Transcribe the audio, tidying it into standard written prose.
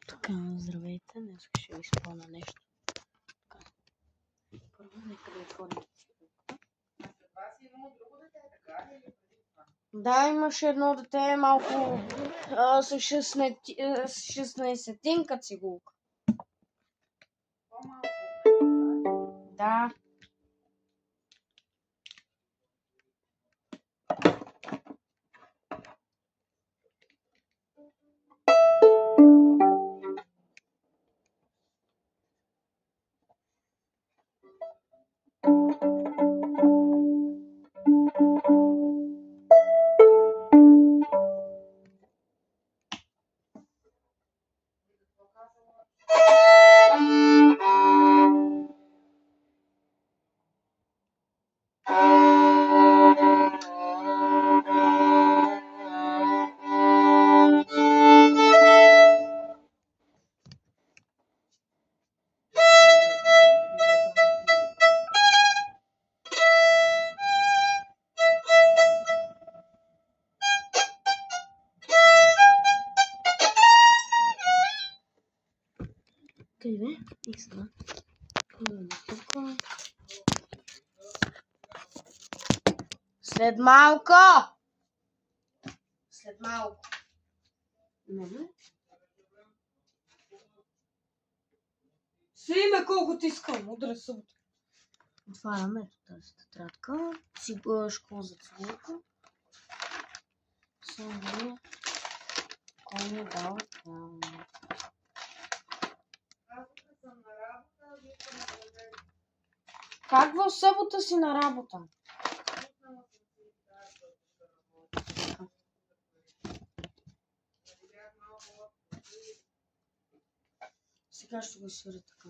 Така, здравейте, днес ще ви изпълня нещо. Така. Първо, нека да отворим цигулка. След това си имало друго дете, така ли? Да, имаше едно дете малко с 16-тинка цигулка. По-малко. Да. Къде? И сега. След малко! След малко. Нали? Симе колко ти искам, удра събота. Отваряме тази тетрадка. Школа за цигулка. Сега кой ми дал там. Как в събота си на работа? Сега ще го свиря така.